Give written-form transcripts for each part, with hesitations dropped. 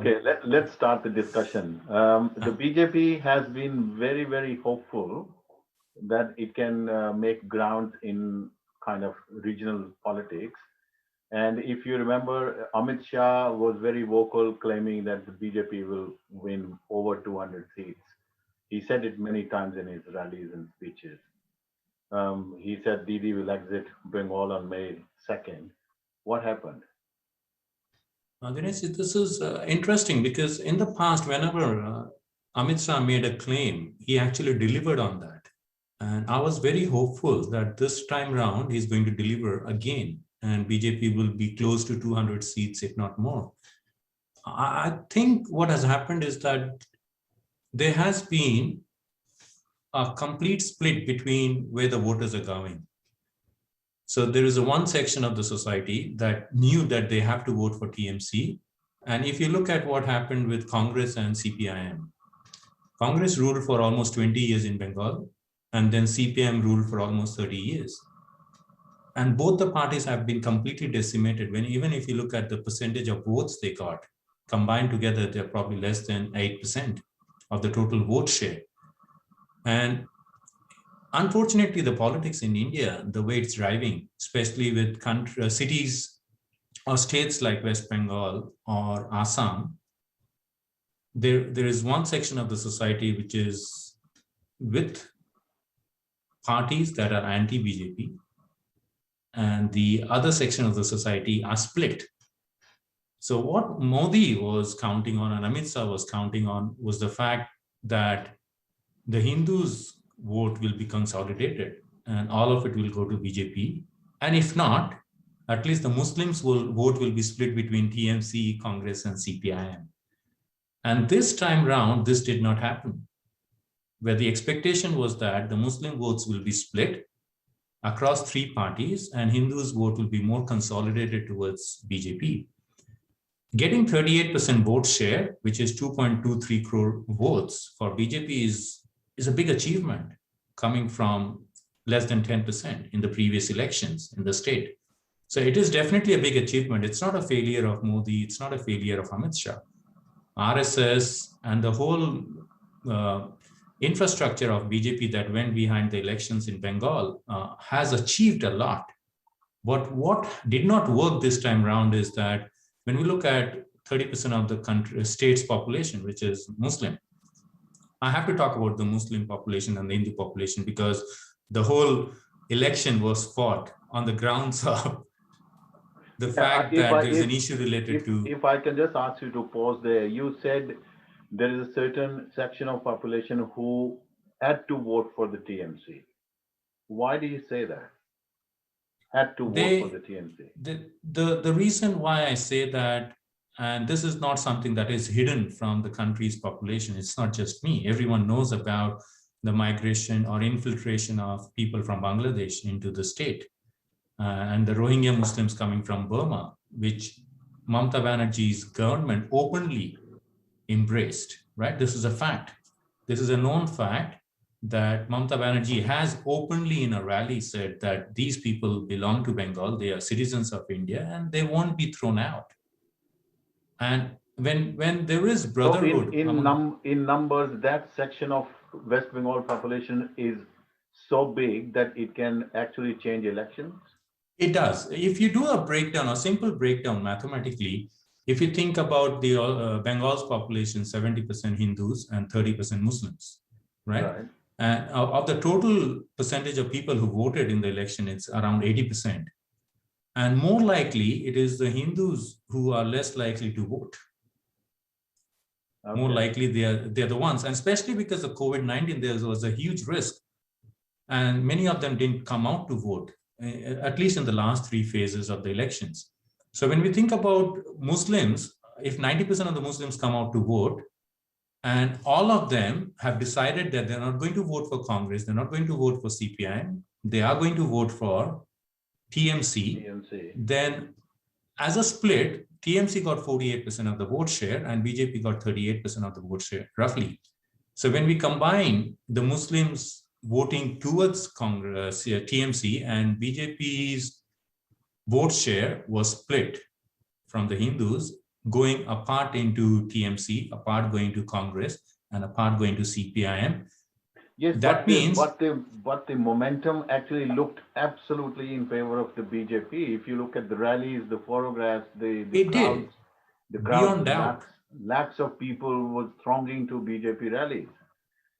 Okay, let's start the discussion. The BJP has been very, very hopeful that it can make ground in kind of regional politics. And if you remember, Amit Shah was very vocal, claiming that the BJP will win over 200 seats. He said it many times in his rallies and speeches. He said Didi will exit Bengal on May 2nd. What happened? Dinesh, this is interesting because in the past, whenever Amit Shah made a claim, he actually delivered on that. And I was very hopeful that this time round, he's going to deliver again and BJP will be close to 200 seats, if not more. I think what has happened is that there has been a complete split between where the voters are going. So there is a one section of the society that knew that they have to vote for TMC. And if you look at what happened with Congress and CPIM, Congress ruled for almost 20 years in Bengal, and then CPIM ruled for almost 30 years. And both the parties have been completely decimated. When even if you look at the percentage of votes they got, combined together, they're probably less than 8% of the total vote share. And unfortunately, the politics in India, the way it's driving, especially with cities or states like West Bengal or Assam, there is one section of the society which is with parties that are anti-BJP, and the other section of the society are split. So what Modi was counting on and Amit Shah was counting on was the fact that the Hindus' vote will be consolidated and all of it will go to BJP. And if not, at least the Muslims' vote will be split between TMC, Congress, and CPIM. And this time round, this did not happen, where the expectation was that the Muslim votes will be split across three parties and Hindus' vote will be more consolidated towards BJP. Getting 38% vote share, which is 2.23 crore votes for BJP is a big achievement coming from less than 10% in the previous elections in the state. So it is definitely a big achievement. It's not a failure of Modi. It's not a failure of Amit Shah. RSS and the whole infrastructure of BJP that went behind the elections in Bengal has achieved a lot. But what did not work this time around is that when we look at 30% of the state's population, which is Muslim, I have to talk about the Muslim population and the Hindu population because the whole election was fought on the grounds of the fact that there's an issue related to... If I can just ask you to pause there, you said there is a certain section of population who had to vote for the TMC. Why do you say that? Had to vote for the TMC. The reason why I say that, and this is not something that is hidden from the country's population, it's not just me. Everyone knows about the migration or infiltration of people from Bangladesh into the state and the Rohingya Muslims coming from Burma, which Mamata Banerjee's government openly embraced, right? This is a fact. This is a known fact that Mamata Banerjee has openly in a rally said that these people belong to Bengal, they are citizens of India, and they won't be thrown out. And when there is brotherhood... So in numbers, that section of West Bengal population is so big that it can actually change elections? It does. If you do a breakdown, a simple breakdown mathematically, if you think about the Bengal's population, 70% Hindus and 30% Muslims, right? And of the total percentage of people who voted in the election, it's around 80%. And more likely, it is the Hindus who are less likely to vote. Okay. More likely, they're the ones, and especially because of COVID-19, there was a huge risk. And many of them didn't come out to vote, at least in the last three phases of the elections. So when we think about Muslims, if 90% of the Muslims come out to vote, and all of them have decided that they're not going to vote for Congress, they're not going to vote for CPI, they are going to vote for TMC. Then as a split, TMC got 48% of the vote share and BJP got 38% of the vote share, roughly. So when we combine the Muslims voting towards Congress, TMC, and BJP's vote share was split from the Hindus, going a part into TMC, a part going to Congress, and a part going to CPIM. Yes, That means but the momentum actually looked absolutely in favor of the BJP. If you look at the rallies, the photographs, it did, the crowds, beyond doubt. lakhs of people was thronging to BJP rallies.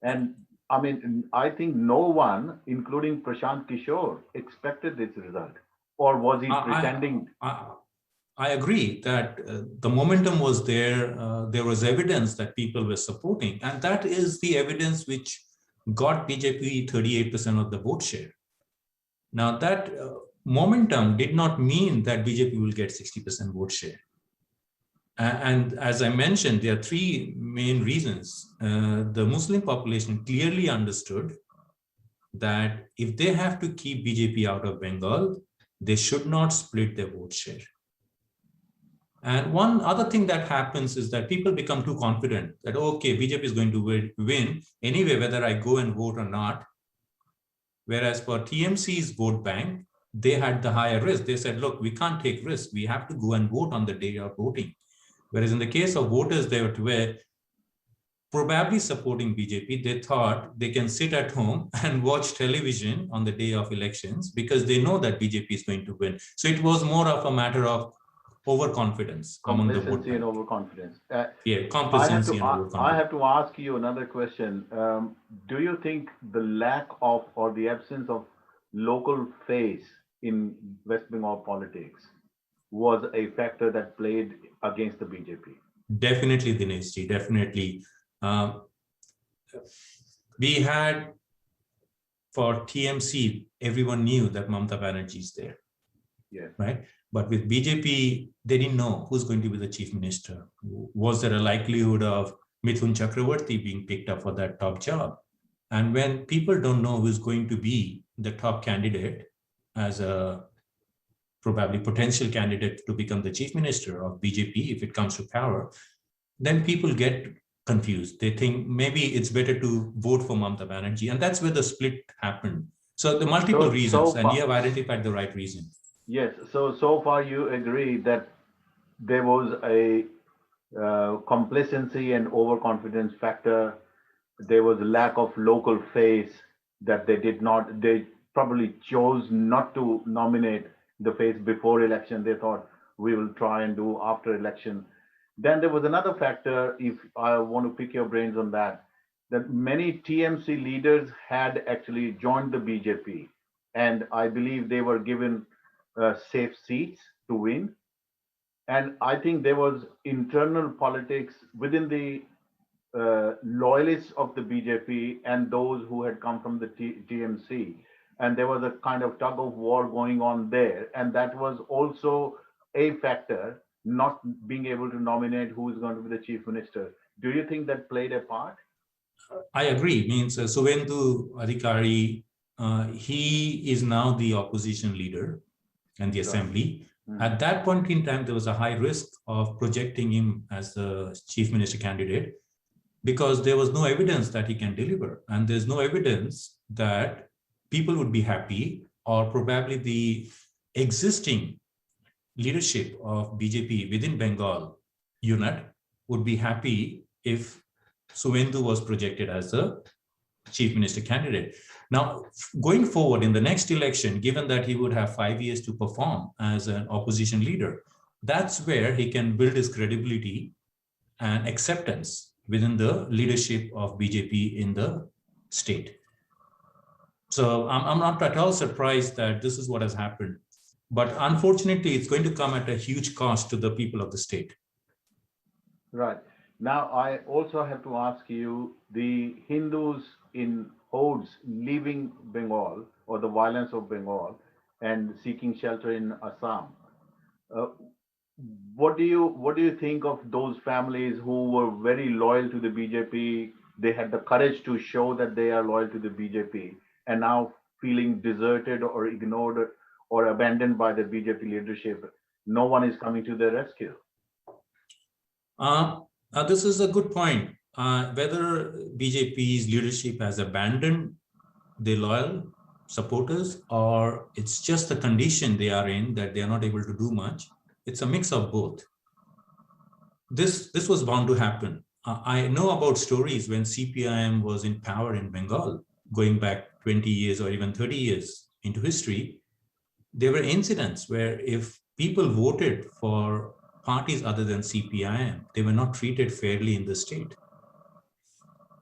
And I mean, I think no one, including Prashant Kishore, expected this result. Or was he pretending? I agree that the momentum was there. There was evidence that people were supporting, and that is the evidence which got BJP 38% of the vote share. Now, that momentum did not mean that BJP will get 60% vote share. And as I mentioned, there are three main reasons. The Muslim population clearly understood that if they have to keep BJP out of Bengal, they should not split their vote share. And one other thing that happens is that people become too confident that, okay, BJP is going to win anyway, whether I go and vote or not. Whereas for TMC's vote bank, they had the higher risk. They said, look, we can't take risks. We have to go and vote on the day of voting. Whereas in the case of voters, they were probably supporting BJP. They thought they can sit at home and watch television on the day of elections because they know that BJP is going to win. So it was more of a matter of overconfidence among the vote bank. And overconfidence. Complacency and overconfidence. I have to ask you another question. Do you think the lack of or the absence of local face in West Bengal politics was a factor that played against the BJP? Definitely, Dineshji, definitely. We had, for TMC, everyone knew that Mamata Banerjee is there. Yes. Right? But with BJP, they didn't know who's going to be the chief minister. Was there a likelihood of Mithun Chakravarti being picked up for that top job? And when people don't know who's going to be the top candidate as a probably potential candidate to become the chief minister of BJP if it comes to power, then people get confused. They think maybe it's better to vote for Mamata Banerjee. And that's where the split happened. So the multiple reasons, and you have identified the right reason. Yes. So far you agree that there was a complacency and overconfidence factor. There was a lack of local face that they probably chose not to nominate the face before election. They thought we will try and do after election. Then there was another factor, if I want to pick your brains on that many TMC leaders had actually joined the BJP. And I believe they were given safe seats to win. And I think there was internal politics within the loyalists of the BJP and those who had come from the TMC. And there was a kind of tug of war going on there. And that was also a factor, not being able to nominate who is going to be the chief minister. Do you think that played a part? I agree. Means Suvendu Adhikari, he is now the opposition leader and the assembly. At that point in time, there was a high risk of projecting him as the chief minister candidate because there was no evidence that he can deliver. And there's no evidence that people would be happy, or probably the existing leadership of BJP within Bengal unit would be happy if Suvendu was projected as the chief minister candidate. Now, going forward in the next election, given that he would have 5 years to perform as an opposition leader, that's where he can build his credibility and acceptance within the leadership of BJP in the state. So I'm not at all surprised that this is what has happened. But unfortunately, it's going to come at a huge cost to the people of the state. Right. Now, I also have to ask you, the Hindus in hordes leaving Bengal, or the violence of Bengal, and seeking shelter in Assam. What do you think of those families who were very loyal to the BJP? They had the courage to show that they are loyal to the BJP, and now feeling deserted or ignored or abandoned by the BJP leadership. No one is coming to their rescue. This is a good point. Whether BJP's leadership has abandoned their loyal supporters, or it's just the condition they are in that they are not able to do much. It's a mix of both. this was bound to happen. I know about stories when CPIM was in power in Bengal, going back 20 years or even 30 years into history. There were incidents where if people voted for parties other than CPIM, they were not treated fairly in the state.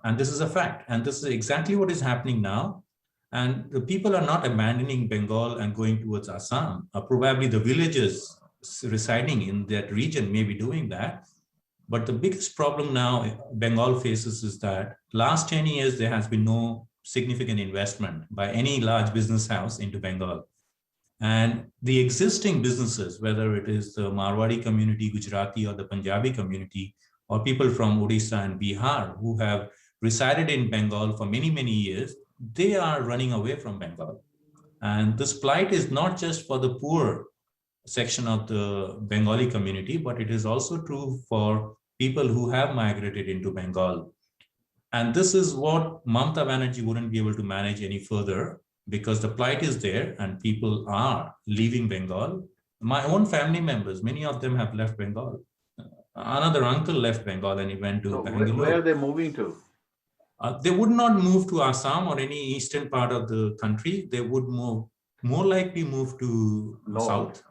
And this is a fact. And this is exactly what is happening now. And the people are not abandoning Bengal and going towards Assam. Probably the villagers residing in that region may be doing that. But the biggest problem now Bengal faces is that last 10 years, there has been no significant investment by any large business house into Bengal. And the existing businesses, whether it is the Marwari community, Gujarati, or the Punjabi community, or people from Odisha and Bihar who have resided in Bengal for many, many years, they are running away from Bengal. And this plight is not just for the poor section of the Bengali community, but it is also true for people who have migrated into Bengal. And this is what Mamata Banerjee wouldn't be able to manage any further, because the plight is there and people are leaving Bengal. My own family members, many of them have left Bengal. Another uncle left Bengal and he went to So Bangalore. where are they moving to? They would not move to Assam or any eastern part of the country. They would more likely move to north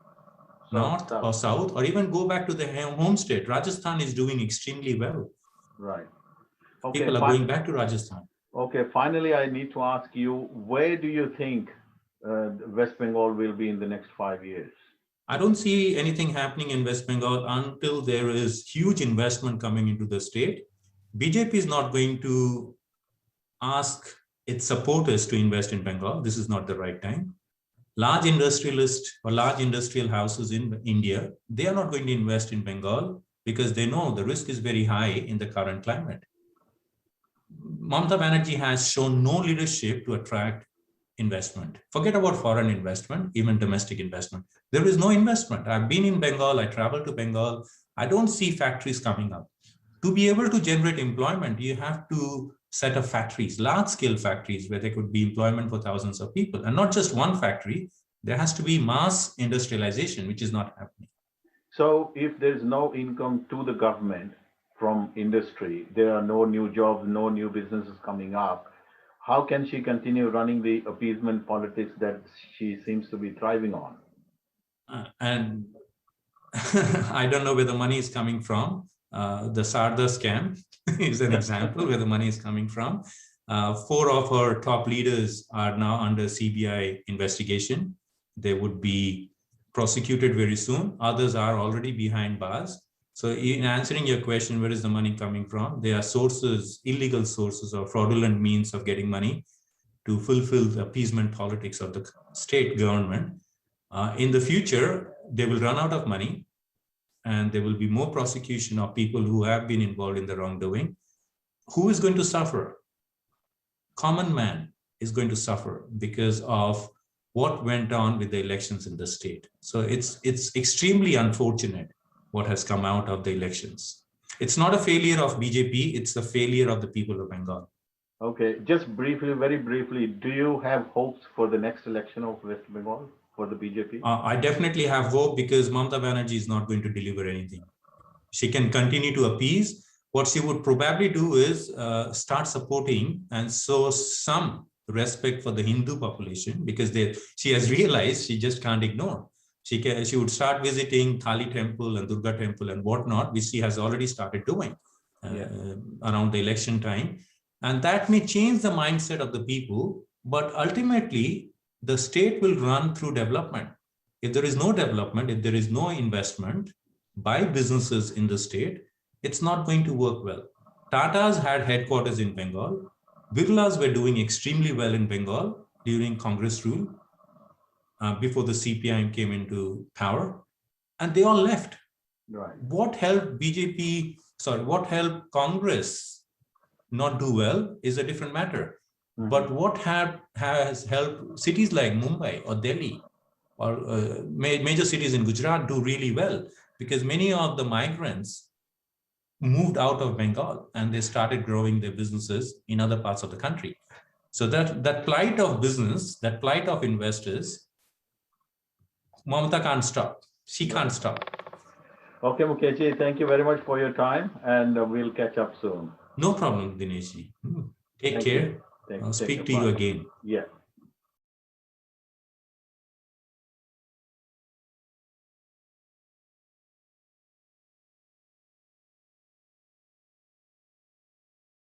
or south, or even go back to the home state. Rajasthan is doing extremely well. Right. Okay, people are going back to Rajasthan. Okay, finally, I need to ask you, where do you think West Bengal will be in the next 5 years? I don't see anything happening in West Bengal until there is huge investment coming into the state. BJP is not going to ask its supporters to invest in Bengal. This is not the right time. Large industrialists or large industrial houses in India, they are not going to invest in Bengal because they know the risk is very high in the current climate. Mamata Banerjee has shown no leadership to attract investment. Forget about foreign investment, even domestic investment. There is no investment. I've been in Bengal, I traveled to Bengal. I don't see factories coming up. To be able to generate employment, you have to set up factories, large-scale factories where there could be employment for thousands of people. And not just one factory, there has to be mass industrialization, which is not happening. So if there's no income to the government from industry, there are no new jobs, no new businesses coming up, how can she continue running the appeasement politics that she seems to be thriving on? And I don't know where the money is coming from. The Sarda scam is an example where the money is coming from. 4 of her top leaders are now under CBI investigation. They would be prosecuted very soon. Others are already behind bars. So in answering your question, where is the money coming from? There are sources, illegal sources or fraudulent means of getting money to fulfill the appeasement politics of the state government. In the future, they will run out of money and there will be more prosecution of people who have been involved in the wrongdoing. Who is going to suffer? Common man is going to suffer because of what went on with the elections in the state. So it's extremely unfortunate what has come out of the elections. It's not a failure of BJP, it's the failure of the people of Bengal. Okay, just briefly, very briefly, do you have hopes for the next election of West Bengal for the BJP? I definitely have hope because Mamata Banerjee is not going to deliver anything. She can continue to appease. What she would probably do is start supporting and show some respect for the Hindu population because she has realized she just can't ignore. She would start visiting Kali temple and Durga temple and whatnot, which she has already started doing around the election time. And that may change the mindset of the people, but ultimately the state will run through development. If there is no development, if there is no investment by businesses in the state, it's not going to work well. Tata's had headquarters in Bengal. Birlas were doing extremely well in Bengal during Congress rule before the CPIM came into power, and they all left. Right. What helped what helped Congress not do well is a different matter. Mm-hmm. But what has helped cities like Mumbai or Delhi or major cities in Gujarat do really well? Because many of the migrants moved out of Bengal and they started growing their businesses in other parts of the country. So that plight of business, that plight of investors, Mamata can't stop. She can't stop. Okay, Mukeshji, thank you very much for your time, and we'll catch up soon. No problem, Dineshji. Take Thank you. care. I'll Take speak care. to you Bye. again. Yeah.